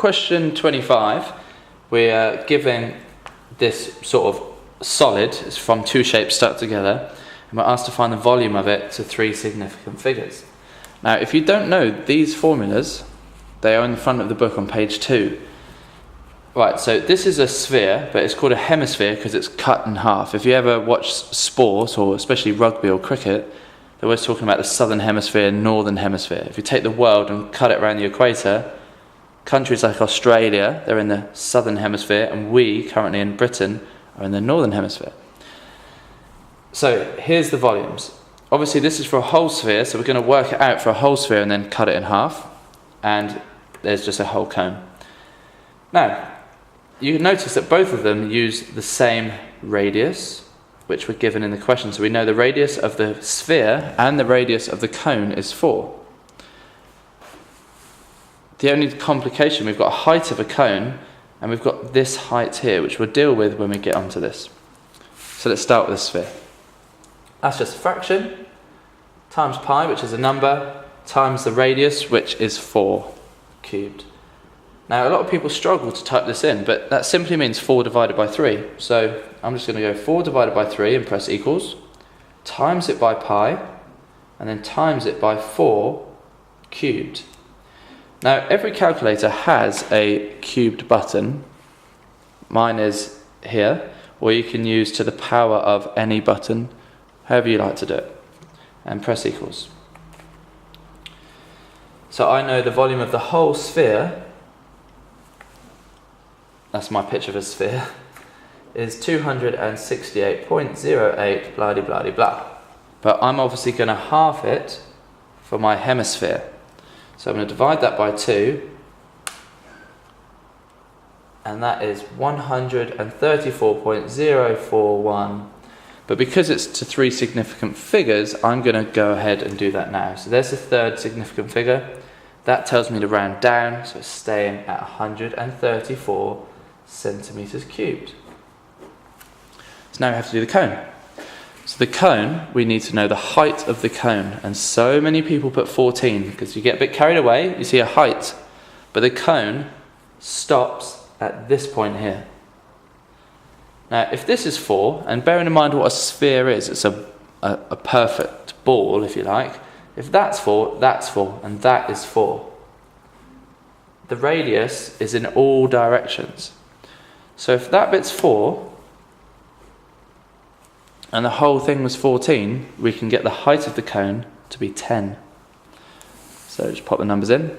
question 25, we're given this sort of solid. It's from two shapes stuck together, and we're asked to find the volume of it to three significant figures. Now, if you don't know these formulas, they are in the front of the book on page 2. Right, so this is a sphere, but it's called a hemisphere because it's cut in half. If you ever watch sport, or especially rugby or cricket, they're always talking about the southern hemisphere and northern hemisphere. If you take the world and cut it around the equator, countries like Australia, they're in the southern hemisphere, and we, currently in Britain, are in the northern hemisphere. So here's the volumes. Obviously this is for a whole sphere, so we're going to work it out for a whole sphere and then cut it in half, and there's just a whole cone. Now, you notice that both of them use the same radius, which we're given in the question. So we know the radius of the sphere and the radius of the cone is 4. The only complication, we've got a height of a cone, and we've got this height here, which we'll deal with when we get onto this. So let's start with the sphere. That's just a fraction, times pi, which is a number, times the radius, which is 4 cubed. Now, a lot of people struggle to type this in, but that simply means 4 divided by 3. So I'm just going to go 4 divided by 3 and press equals, times it by pi, and then times it by 4 cubed. Now, every calculator has a cubed button. Mine is here, or you can use to the power of any button, however you like to do it, and press equals. So I know the volume of the whole sphere, that's my picture of a sphere, is 268.08 blah de blah de blah. But I'm obviously going to half it for my hemisphere. So I'm going to divide that by 2, and that is 134.041. But because it's to three significant figures, I'm going to go ahead and do that now. So there's the third significant figure. That tells me to round down, so it's staying at 134 centimeters cubed. So now we have to do the cone. So the cone, we need to know the height of the cone. And so many people put 14 because you get a bit carried away, you see a height. But the cone stops at this point here. Now, if this is 4, and bearing in mind what a sphere is, it's a perfect ball, if you like. If that's 4, and that is 4. The radius is in all directions. So if that bit's 4, and the whole thing was 14, we can get the height of the cone to be 10. So just pop the numbers in.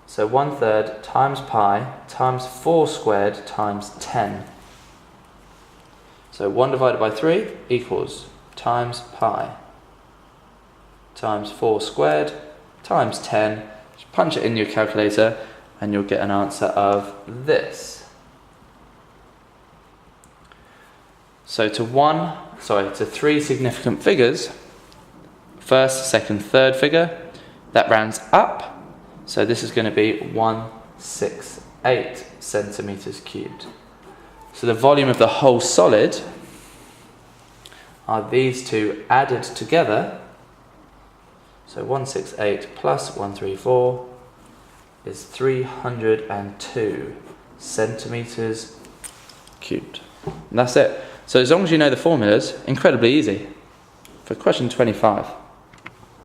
So 1/3 times pi times 4 squared times 10. So 1 divided by 3 equals times pi times 4 squared times 10. Just punch it in your calculator and you'll get an answer of this. So to three significant figures, first, second, third figure, that rounds up. So this is going to be 168 centimeters cubed. So the volume of the whole solid are these two added together. So 168 plus 134 is 302 centimeters cubed. And that's it. So as long as you know the formulas, incredibly easy. For question 25.